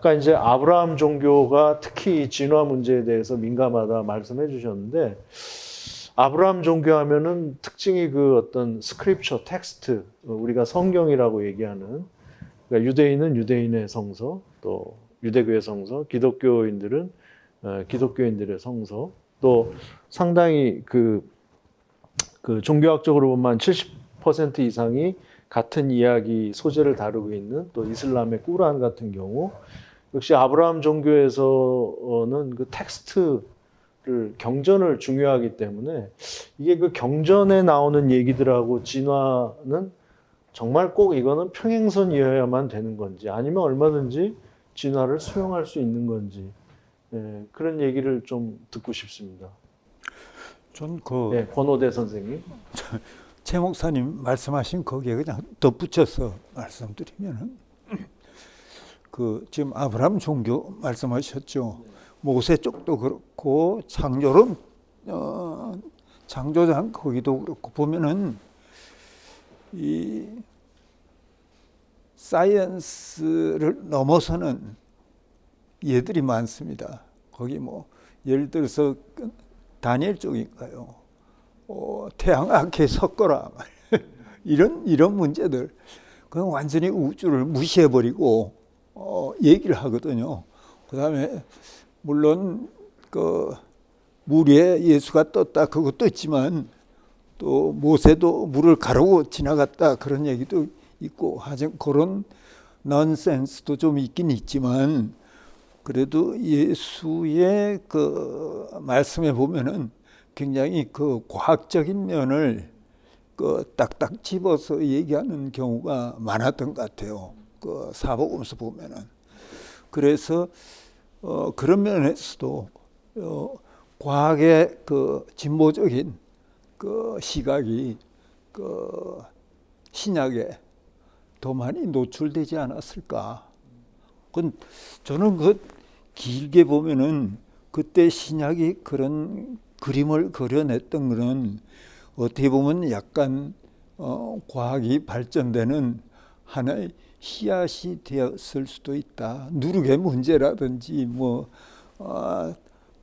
아까 이제 아브라함 종교가 특히 진화 문제에 대해서 민감하다 말씀해 주셨는데, 아브라함 종교 하면은 특징이 그 어떤 스크립처 텍스트, 우리가 성경이라고 얘기하는, 그러니까 유대인은 유대인의 성서, 또 유대교의 성서, 기독교인들은 기독교인들의 성서, 또 상당히 그 종교학적으로 보면 70% 이상이 같은 이야기 소재를 다루고 있는 또 이슬람의 꾸란 같은 경우, 역시 아브라함 종교에서는 그 텍스트를 경전을 중요하기 때문에 이게 그 경전에 나오는 얘기들하고 진화는 정말 꼭 이거는 평행선이어야만 되는 건지 아니면 얼마든지 진화를 수용할 수 있는 건지, 그런 얘기를 좀 듣고 싶습니다. 권오대 선생님. 최 목사님 말씀하신 거기에 그냥 덧붙여서 말씀드리면은 지금 아브라함 종교 말씀하셨죠. 모세 쪽도 그렇고 창조론 창조장 거기도 그렇고 보면은 이 사이언스를 넘어서는 예들이 많습니다. 거기 뭐 예를 들어서 다니엘 쪽인가요? 태양악에 섞어라 이런 문제들 그냥 완전히 우주를 무시해버리고 얘기를 하거든요. 그다음에 물론 물 위에 예수가 떴다 그것도 있지만 또 모세도 물을 가르고 지나갔다 그런 얘기도 있고 하여튼 그런 넌센스도 좀 있긴 있지만 그래도 예수의 그 말씀에 보면은 굉장히 그 과학적인 면을 딱딱 집어서 얘기하는 경우가 많았던 것 같아요. 사복음서 보면은. 그래서 그런 면에서도 과학의 그 진보적인 그 시각이 신약에 더 많이 노출되지 않았을까. 저는 길게 보면은 그때 신약이 그런 그림을 그려냈던 거는 어떻게 보면 약간 과학이 발전되는 하나의 씨앗이 되었을 수도 있다. 누룩의 문제라든지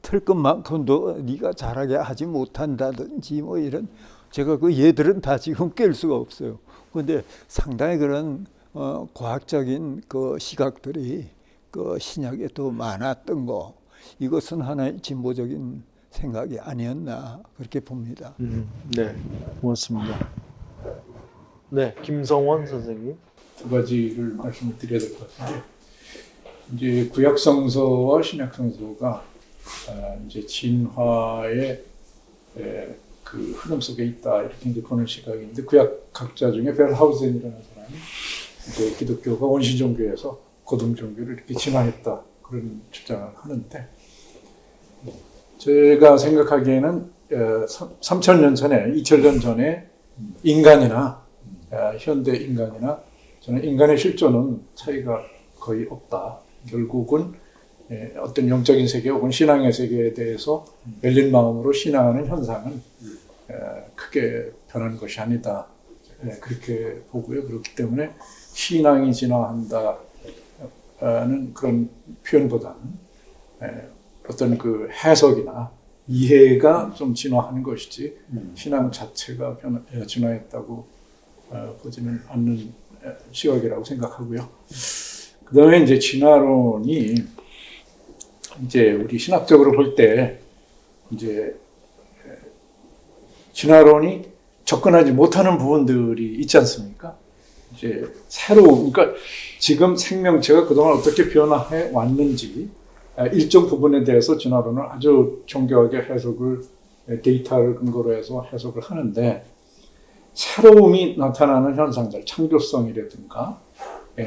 틀 것만큼도 네가 잘하게 하지 못한다든지 이런 제가 그 예들은 다 지금 깰 수가 없어요. 그런데 상당히 그런 과학적인 그 시각들이 신약에 더 많았던 거 이것은 하나의 진보적인 생각이 아니었나 그렇게 봅니다. 네, 고맙습니다. 네, 김성원 선생님. 두 가지를 말씀을 드려야 될 것 같은데, 이제 구약 성서와 신약 성서가 이제 진화의 그 흐름 속에 있다 이렇게 이제 보는 시각인데, 구약 학자 중에 벨하우젠이라는 사람이 이제 기독교가 원시 종교에서 고등 종교를 이렇게 진화했다 그런 주장을 하는데, 제가 생각하기에는 3000년 전에 2000년 전에 인간이나 현대 인간이나 저는 인간의 실존은 차이가 거의 없다. 결국은 어떤 영적인 세계 혹은 신앙의 세계에 대해서 열린 마음으로 신앙하는 현상은 크게 변한 것이 아니다. 그렇게 보고요. 그렇기 때문에 신앙이 진화한다는 그런 표현보다는 어떤 그 해석이나 이해가 좀 진화하는 것이지 신앙 자체가 진화했다고 보지는 않는 시각이라고 생각하고요. 그 다음에 이제 진화론이 이제 우리 신학적으로 볼 때 이제 진화론이 접근하지 못하는 부분들이 있지 않습니까? 이제 그러니까 지금 생명체가 그동안 어떻게 변화해 왔는지 일정 부분에 대해서 진화론은 아주 정교하게 데이터를 근거로 해서 해석을 하는데, 새로움이 나타나는 현상들, 창조성이라든가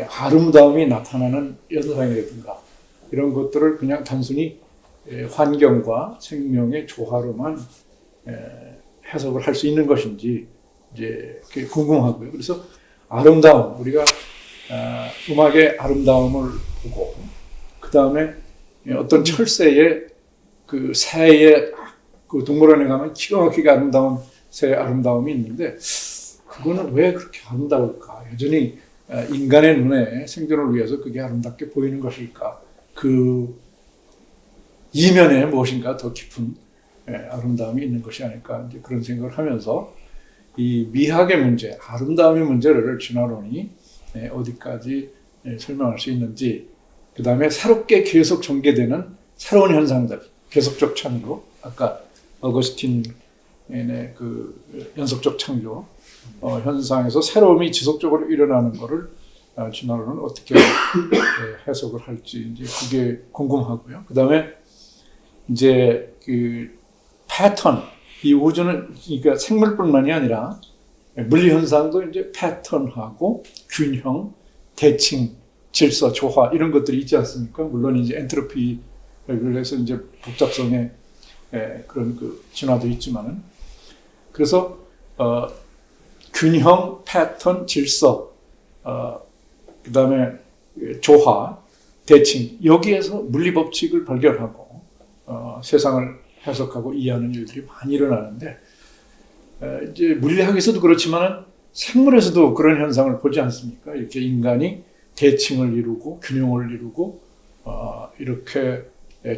아름다움이 나타나는 현상이라든가 이런 것들을 그냥 단순히 환경과 생명의 조화로만 해석을 할 수 있는 것인지 이제 그게 궁금하고요. 그래서 아름다움, 우리가 음악의 아름다움을 보고 그 다음에 어떤 철새의 그 새의 그 동물원에 가면 기가 막히게 아름다운 새의 아름다움이 있는데, 그거는 왜 그렇게 아름다울까? 여전히 인간의 눈에 생존을 위해서 그게 아름답게 보이는 것일까? 그 이면에 무엇인가 더 깊은 아름다움이 있는 것이 아닐까? 이제 그런 생각을 하면서 이 미학의 문제, 아름다움의 문제를 진화론이 어디까지 설명할 수 있는지, 그 다음에 새롭게 계속 전개되는 새로운 현상들, 계속적 창조, 아까 어거스틴의 그 연속적 창조 현상에서 새로움이 지속적으로 일어나는 것을 진화론은 어떻게 해석을 할지 이제 그게 궁금하고요. 그 다음에 이제 그 패턴, 이 우주는 그러니까 생물뿐만이 아니라 물리 현상도 이제 패턴하고 균형, 대칭, 질서, 조화 이런 것들이 있지 않습니까? 물론 이제 엔트로피를 해서 이제 복잡성의 그런 그 진화도 있지만은, 그래서 균형, 패턴, 질서, 그 다음에 조화, 대칭, 여기에서 물리 법칙을 발견하고 세상을 해석하고 이해하는 일들이 많이 일어나는데, 이제 물리학에서도 그렇지만 생물에서도 그런 현상을 보지 않습니까? 이렇게 인간이 대칭을 이루고 균형을 이루고 이렇게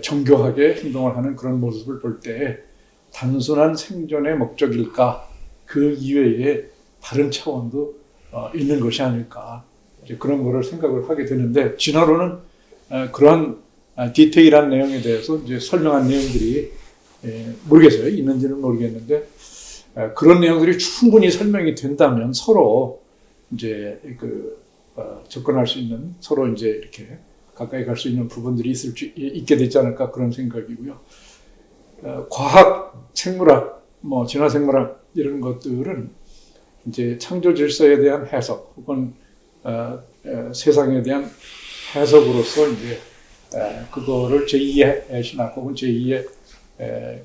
정교하게 행동을 하는 그런 모습을 볼 때 단순한 생존의 목적일까? 그 이외에 다른 차원도 있는 것이 아닐까? 이제 그런 거를 생각을 하게 되는데, 진화론은 그러한 디테일한 내용에 대해서 이제 설명한 내용들이 모르겠어요. 있는지는 모르겠는데, 그런 내용들이 충분히 설명이 된다면 서로 이제 접근할 수 있는, 서로 이제 이렇게 가까이 갈 수 있는 부분들이 있게 되지 않을까, 그런 생각이고요. 과학, 생물학, 진화생물학 이런 것들은 이제 창조 질서에 대한 해석 혹은 세상에 대한 해석으로서 이제 그거를 제2의 신학 혹은 제2의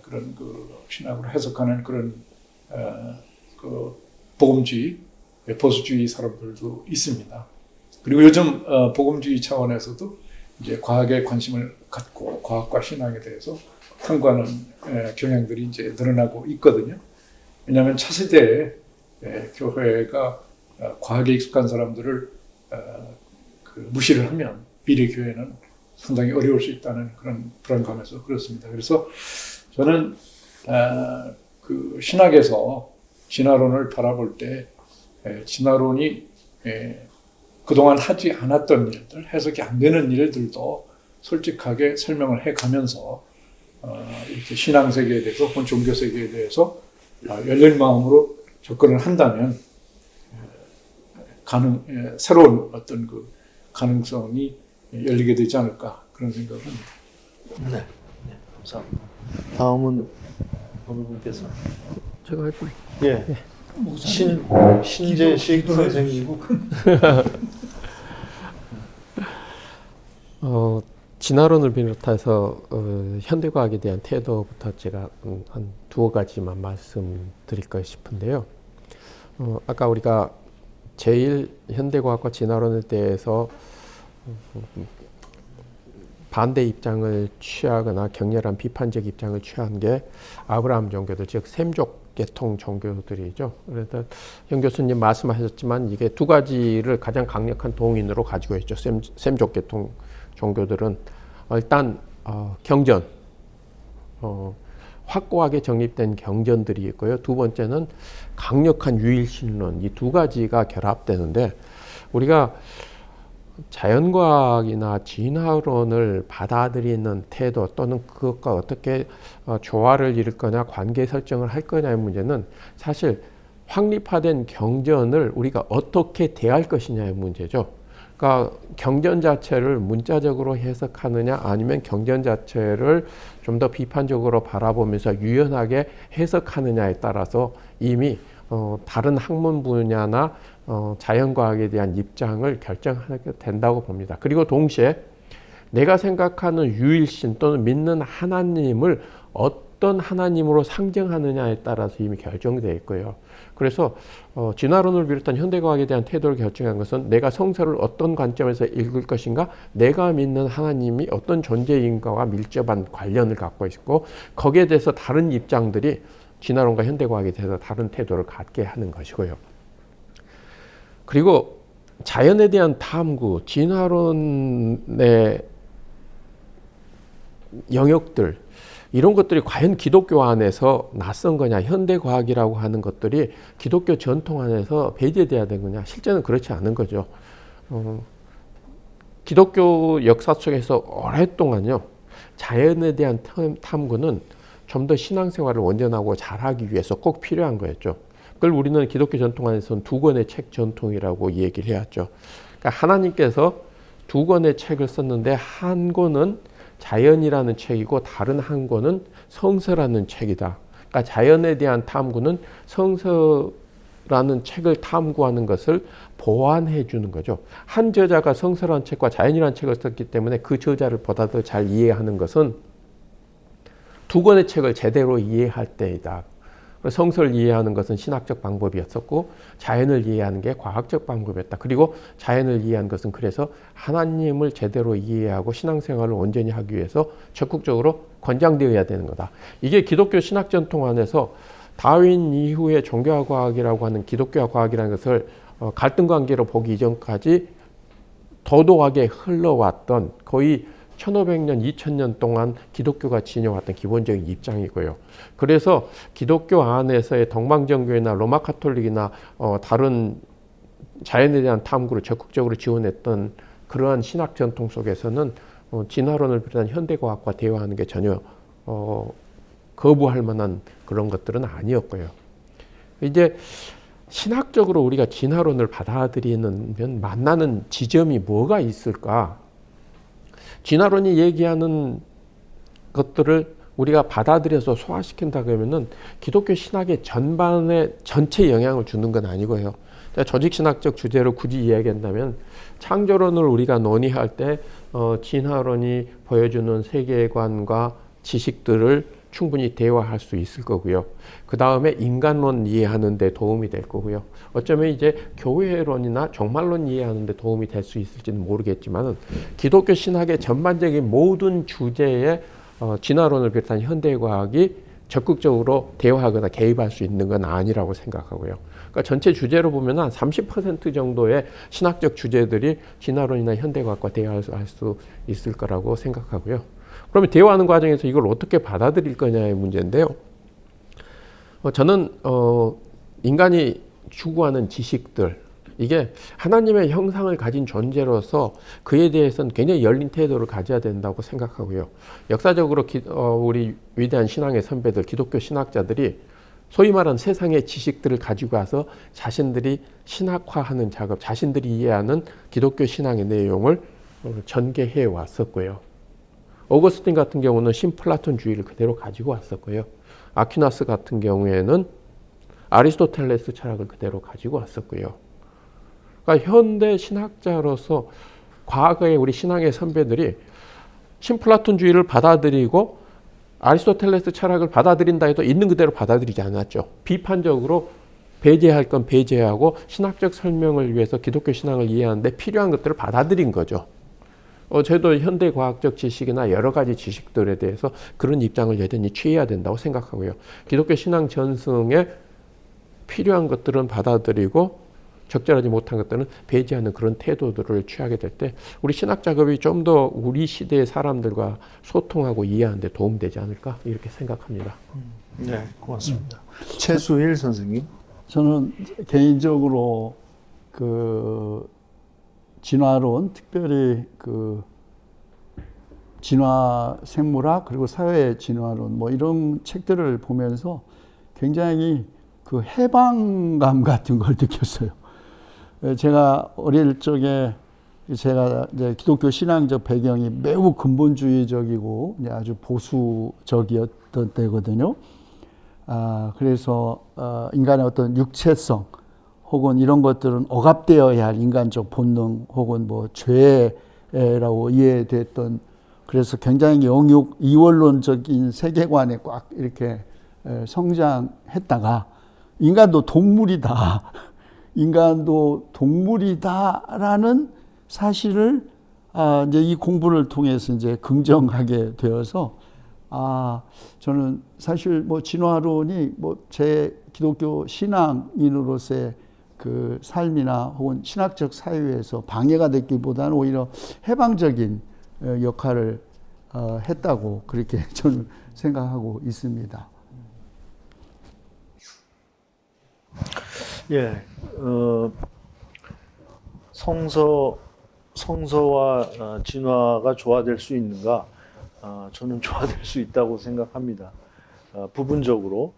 그런 그 신학으로 해석하는 그런 그 복음주의, 보수주의 사람들도 있습니다. 그리고 요즘 복음주의 차원에서도 이제 과학에 관심을 갖고 과학과 신학에 대해서 탐구하는 경향들이 이제 늘어나고 있거든요. 왜냐하면 차세대에 교회가 과학에 익숙한 사람들을 무시를 하면 미래 교회는 상당히 어려울 수 있다는 그런 불안감에서 그렇습니다. 그래서 저는 그 신학에서 진화론을 바라볼 때 진화론이 그동안 하지 않았던 일들, 해석이 안 되는 일들도 솔직하게 설명을 해가면서 이렇게 신앙 세계에 대해서 혹은 종교 세계에 대해서 열린 마음으로 접근을 한다면 새로운 어떤 그 가능성이 열리게 되지 않을까, 그런 생각을 합니다. 네, 감사합니다. 다음은 어느 분께서? 제가 할까요? 예. 신재식 선생님. 진화론을 비롯해서 현대과학에 대한 태도부터 제가 한 두어 가지만 말씀드릴까 싶은데요. 아까 우리가 제일 현대과학과 진화론에 대해서 반대 입장을 취하거나 격렬한 비판적 입장을 취한 게 아브라함 종교들, 즉 셈족 계통 종교들이죠. 그래서 현 교수님 말씀하셨지만 이게 두 가지를 가장 강력한 동인으로 가지고 있죠. 셈족 계통 종교들은 일단 경전, 확고하게 정립된 경전들이 있고요. 두 번째는 강력한 유일신론, 이 두 가지가 결합되는데, 우리가 자연과학이나 진화론을 받아들이는 태도 또는 그것과 어떻게 조화를 이룰 거냐, 관계 설정을 할 거냐의 문제는 사실 확립화된 경전을 우리가 어떻게 대할 것이냐의 문제죠. 그러니까 경전 자체를 문자적으로 해석하느냐, 아니면 경전 자체를 좀 더 비판적으로 바라보면서 유연하게 해석하느냐에 따라서 이미 다른 학문 분야나 자연과학에 대한 입장을 결정하게 된다고 봅니다. 그리고 동시에 내가 생각하는 유일신 또는 믿는 하나님을 어떤 하나님으로 상정하느냐에 따라서 이미 결정되어 있고요. 그래서 진화론을 비롯한 현대과학에 대한 태도를 결정한 것은 내가 성서를 어떤 관점에서 읽을 것인가, 내가 믿는 하나님이 어떤 존재인가와 밀접한 관련을 갖고 있고, 거기에 대해서 다른 입장들이 진화론과 현대과학에 대해서 다른 태도를 갖게 하는 것이고요. 그리고 자연에 대한 탐구, 진화론의 영역들 이런 것들이 과연 기독교 안에서 낯선 거냐, 현대 과학이라고 하는 것들이 기독교 전통 안에서 배제돼야 되는 거냐, 실제는 그렇지 않은 거죠. 기독교 역사 속에서 오랫동안요, 자연에 대한 탐구는 좀 더 신앙생활을 온전하고 잘하기 위해서 꼭 필요한 거였죠. 그걸 우리는 기독교 전통 안에서는 두 권의 책 전통이라고 얘기를 해왔죠. 그러니까 하나님께서 두 권의 책을 썼는데 한 권은 자연이라는 책이고 다른 한 권은 성서라는 책이다. 그러니까 자연에 대한 탐구는 성서라는 책을 탐구하는 것을 보완해 주는 거죠. 한 저자가 성서라는 책과 자연이라는 책을 썼기 때문에 그 저자를 보다 더 잘 이해하는 것은 두 권의 책을 제대로 이해할 때이다. 성서를 이해하는 것은 신학적 방법이었었고 자연을 이해하는 게 과학적 방법이었다. 그리고 자연을 이해하는 것은 그래서 하나님을 제대로 이해하고 신앙생활을 온전히 하기 위해서 적극적으로 권장되어야 되는 거다. 이게 기독교 신학 전통 안에서 다윈 이후의 종교와 과학이라고 하는 기독교와 과학이라는 것을 갈등 관계로 보기 이전까지 도도하게 흘러왔던 거의 1500년, 2000년 동안 기독교가 지녀왔던 기본적인 입장이고요. 그래서 기독교 안에서의 동방정교회나 로마 카톨릭이나 다른 자연에 대한 탐구를 적극적으로 지원했던 그러한 신학 전통 속에서는 진화론을 비롯한 현대과학과 대화하는 게 전혀 거부할 만한 그런 것들은 아니었고요. 이제 신학적으로 우리가 진화론을 받아들이면 만나는 지점이 뭐가 있을까? 진화론이 얘기하는 것들을 우리가 받아들여서 소화시킨다 그러면은 기독교 신학의 전반에 전체 영향을 주는 건 아니고요. 조직신학적 주제로 굳이 이야기한다면 창조론을 우리가 논의할 때 진화론이 보여주는 세계관과 지식들을 충분히 대화할 수 있을 거고요. 그 다음에 인간론 이해하는 데 도움이 될 거고요. 어쩌면 이제 교회론이나 종말론 이해하는 데 도움이 될 수 있을지는 모르겠지만 기독교 신학의 전반적인 모든 주제에 진화론을 비롯한 현대과학이 적극적으로 대화하거나 개입할 수 있는 건 아니라고 생각하고요. 그러니까 전체 주제로 보면 한 30% 정도의 신학적 주제들이 진화론이나 현대과학과 대화할 수 있을 거라고 생각하고요. 그러면 대화하는 과정에서 이걸 어떻게 받아들일 거냐의 문제인데요. 저는 인간이 추구하는 지식들, 이게 하나님의 형상을 가진 존재로서 그에 대해서는 굉장히 열린 태도를 가져야 된다고 생각하고요. 역사적으로 우리 위대한 신앙의 선배들, 기독교 신학자들이 소위 말하는 세상의 지식들을 가지고 와서 자신들이 신학화하는 작업, 자신들이 이해하는 기독교 신앙의 내용을 전개해 왔었고요. 오거스틴 같은 경우는 신플라톤주의를 그대로 가지고 왔었고요. 아퀴나스 같은 경우에는 아리스토텔레스 철학을 그대로 가지고 왔었고요. 그러니까 현대 신학자로서 과거의 우리 신앙의 선배들이 신플라톤주의를 받아들이고 아리스토텔레스 철학을 받아들인다 해도 있는 그대로 받아들이지 않았죠. 비판적으로 배제할 건 배제하고 신학적 설명을 위해서 기독교 신앙을 이해하는데 필요한 것들을 받아들인 거죠. 저도 현대과학적 지식이나 여러 가지 지식들에 대해서 그런 입장을 여전히 취해야 된다고 생각하고요. 기독교 신앙 전승에 필요한 것들은 받아들이고 적절하지 못한 것들은 배제하는 그런 태도들을 취하게 될 때 우리 신학 작업이 좀 더 우리 시대의 사람들과 소통하고 이해하는 데 도움되지 않을까 이렇게 생각합니다. 네, 고맙습니다. 최수일 선생님. 저는 개인적으로 그 진화론, 특별히 그 진화 생물학 그리고 사회 진화론 뭐 이런 책들을 보면서 굉장히 그 해방감 같은 걸 느꼈어요. 제가 어릴 적에 제가 이제 기독교 신앙적 배경이 매우 근본주의적이고 아주 보수적이었던 때거든요. 그래서 인간의 어떤 육체성 혹은 이런 것들은 억압되어야 할 인간적 본능 혹은 뭐 죄라고 이해됐던, 그래서 굉장히 영육 이원론적인 세계관에 꽉 이렇게 성장했다가 인간도 동물이다. 인간도 동물이다라는 사실을 이제 이 공부를 통해서 이제 긍정하게 되어서 저는 사실 뭐 진화론이 뭐 제 기독교 신앙인으로서의 그 삶이나 혹은 신학적 사유에서 방해가 됐기보다는 오히려 해방적인 역할을 했다고 그렇게 저는 생각하고 있습니다. 예, 성서와 진화가 조화될 수 있는가? 저는 조화될 수 있다고 생각합니다. 부분적으로.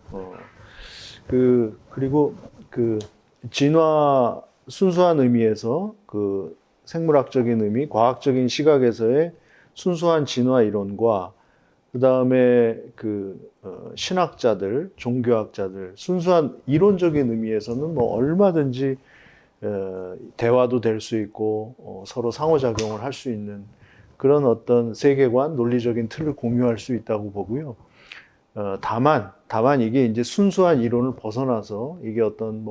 그리고 그 진화 순수한 의미에서 그 생물학적인 의미, 과학적인 시각에서의 순수한 진화 이론과 그 다음에 신학자들, 종교학자들, 순수한 이론적인 의미에서는 뭐 얼마든지 대화도 될 수 있고 서로 상호작용을 할 수 있는 그런 어떤 세계관, 논리적인 틀을 공유할 수 있다고 보고요. 다만 이게 이제 순수한 이론을 벗어나서 이게 어떤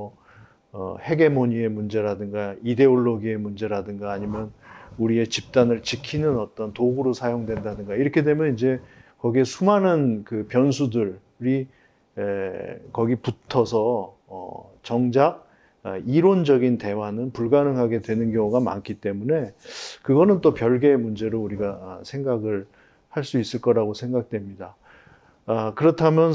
헤게모니의 문제라든가 이데올로기의 문제라든가 아니면 우리의 집단을 지키는 어떤 도구로 사용된다든가 이렇게 되면 이제 거기에 수많은 그 변수들이 거기 붙어서 정작 이론적인 대화는 불가능하게 되는 경우가 많기 때문에 그거는 또 별개의 문제로 우리가 생각을 할 수 있을 거라고 생각됩니다. 그렇다면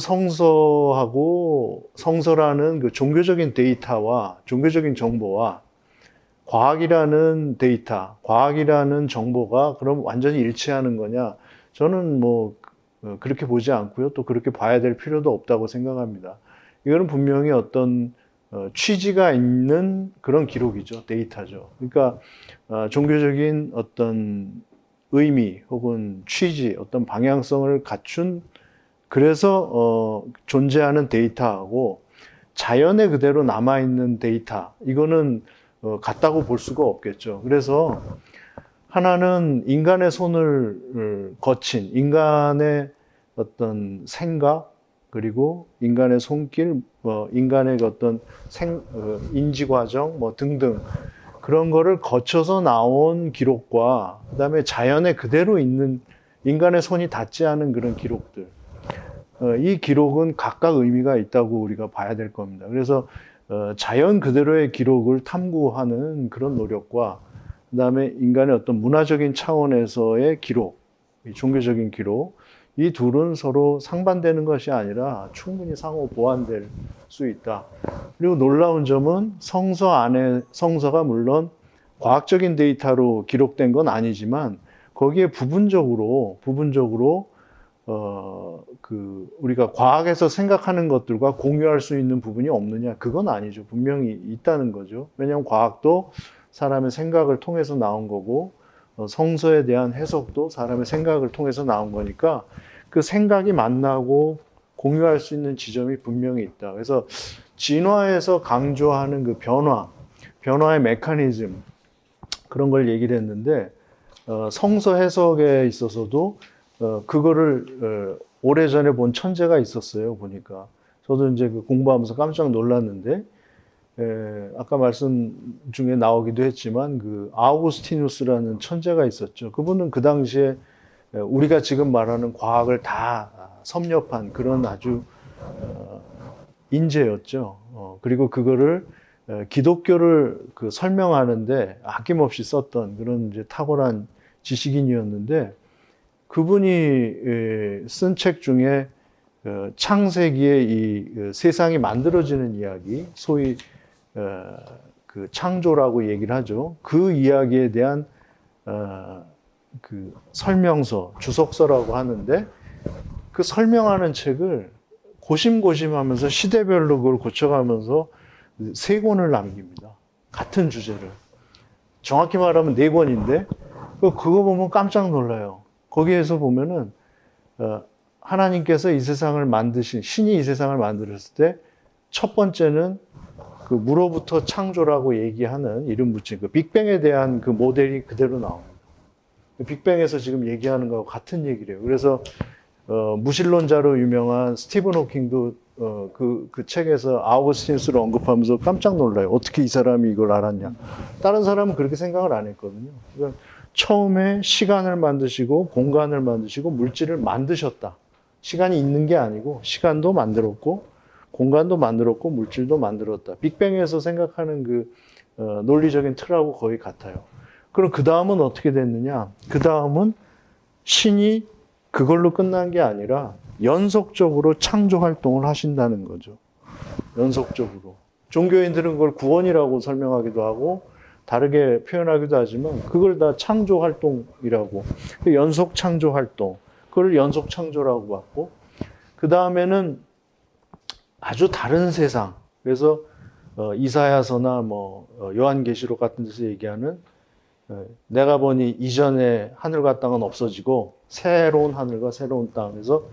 성서라는 그 종교적인 데이터와 종교적인 정보와 과학이라는 데이터, 과학이라는 정보가 그럼 완전히 일치하는 거냐? 저는 그렇게 보지 않고요. 또 그렇게 봐야 될 필요도 없다고 생각합니다. 이거는 분명히 어떤 취지가 있는 그런 기록이죠. 데이터죠. 그러니까 종교적인 어떤 의미 혹은 취지, 어떤 방향성을 갖춘 그래서 존재하는 데이터하고 자연에 그대로 남아있는 데이터, 이거는 같다고 볼 수가 없겠죠. 그래서 하나는 인간의 손을 거친 인간의 어떤 생각, 그리고 인간의 손길, 인간의 어떤 인지 과정, 등등 그런 거를 거쳐서 나온 기록과 그다음에 자연에 그대로 있는 인간의 손이 닿지 않은 그런 기록들, 이 기록은 각각 의미가 있다고 우리가 봐야 될 겁니다. 그래서 자연 그대로의 기록을 탐구하는 그런 노력과 그다음에 인간의 어떤 문화적인 차원에서의 기록, 종교적인 기록, 이 둘은 서로 상반되는 것이 아니라 충분히 상호 보완될 수 있다. 그리고 놀라운 점은 성서가 물론 과학적인 데이터로 기록된 건 아니지만 거기에 부분적으로 우리가 과학에서 생각하는 것들과 공유할 수 있는 부분이 없느냐? 그건 아니죠. 분명히 있다는 거죠. 왜냐하면 과학도 사람의 생각을 통해서 나온 거고 성서에 대한 해석도 사람의 생각을 통해서 나온 거니까 그 생각이 만나고 공유할 수 있는 지점이 분명히 있다. 그래서 진화에서 강조하는 그 변화의 메커니즘, 그런 걸 얘기를 했는데 성서 해석에 있어서도 그거를 오래전에 본 천재가 있었어요. 보니까 저도 이제 공부하면서 깜짝 놀랐는데 아까 말씀 중에 나오기도 했지만 그 아우구스티누스라는 천재가 있었죠. 그분은 그 당시에 우리가 지금 말하는 과학을 다 섭렵한 그런 아주 인재였죠. 그리고 그거를 기독교를 설명하는데 아낌없이 썼던 그런 이제 탁월한 지식인이었는데 그분이 쓴 책 중에 창세기의 이 세상이 만들어지는 이야기, 소위 그 창조라고 얘기를 하죠. 그 이야기에 대한 그 설명서, 주석서라고 하는데 그 설명하는 책을 고심고심하면서 시대별로 그걸 고쳐가면서 3권을 남깁니다. 같은 주제를. 정확히 말하면 4권인데 그거 보면 깜짝 놀라요. 거기에서 보면은 하나님께서 이 세상을 만드신, 신이 이 세상을 만들었을 때 첫 번째는 그 무로부터 창조라고 얘기하는 이름 붙인 그 빅뱅에 대한 그 모델이 그대로 나옵니다. 빅뱅에서 지금 얘기하는 거하고 같은 얘기래요. 그래서 무신론자로 유명한 스티븐 호킹도 그 책에서 아우구스티누스를 언급하면서 깜짝 놀라요. 어떻게 이 사람이 이걸 알았냐. 다른 사람은 그렇게 생각을 안 했거든요. 그러니까 처음에 시간을 만드시고 공간을 만드시고 물질을 만드셨다. 시간이 있는 게 아니고 시간도 만들었고 공간도 만들었고 물질도 만들었다. 빅뱅에서 생각하는 그 논리적인 틀하고 거의 같아요. 그럼 그 다음은 어떻게 됐느냐? 그 다음은 신이 그걸로 끝난 게 아니라 연속적으로 창조 활동을 하신다는 거죠. 연속적으로. 종교인들은 그걸 구원이라고 설명하기도 하고 다르게 표현하기도 하지만 그걸 다 창조 활동이라고. 연속 창조 활동. 그걸 연속 창조라고 봤고 그 다음에는 아주 다른 세상. 그래서 이사야서나 뭐 요한계시록 같은 데서 얘기하는 내가 보니 이전에 하늘과 땅은 없어지고 새로운 하늘과 새로운 땅에서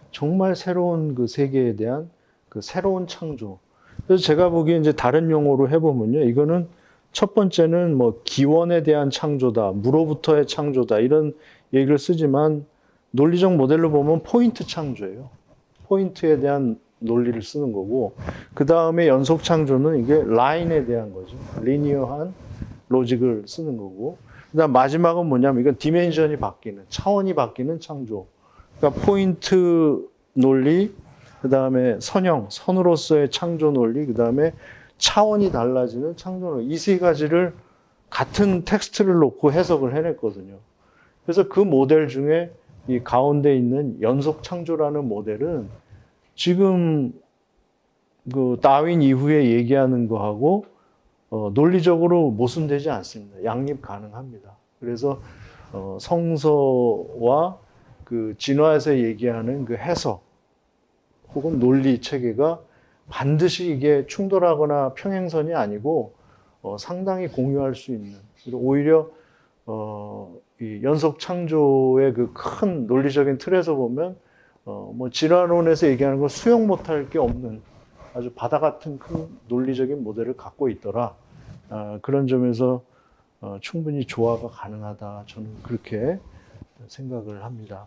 정말 새로운 그 세계에 대한 그 새로운 창조. 그래서 제가 보기에 이제 다른 용어로 해보면요, 이거는 첫 번째는 뭐 기원에 대한 창조다, 무로부터의 창조다 이런 얘기를 쓰지만 논리적 모델로 보면 포인트 창조예요. 포인트에 대한 논리를 쓰는 거고 그 다음에 연속 창조는 이게 라인에 대한 거죠. 리니어한 로직을 쓰는 거고 그다음 마지막은 뭐냐면 이건 디멘션이 바뀌는 차원이 바뀌는 창조. 그러니까 포인트 논리, 그 다음에 선으로서의 창조 논리, 그 다음에 차원이 달라지는 창조 논리. 이 세 가지를 같은 텍스트를 놓고 해석을 해냈거든요. 그래서 그 모델 중에 이 가운데 있는 연속 창조라는 모델은 지금 그 다윈 이후에 얘기하는 거하고 논리적으로 모순되지 않습니다. 양립 가능합니다. 그래서 성서와 그 진화에서 얘기하는 그 해석 혹은 논리 체계가 반드시 이게 충돌하거나 평행선이 아니고 상당히 공유할 수 있는, 그리고 오히려 이 연속 창조의 그 큰 논리적인 틀에서 보면 뭐 진화론에서 얘기하는 걸 수용 못할 게 없는 아주 바다 같은 큰 논리적인 모델을 갖고 있더라. 그런 점에서 충분히 조화가 가능하다. 저는 그렇게 생각을 합니다.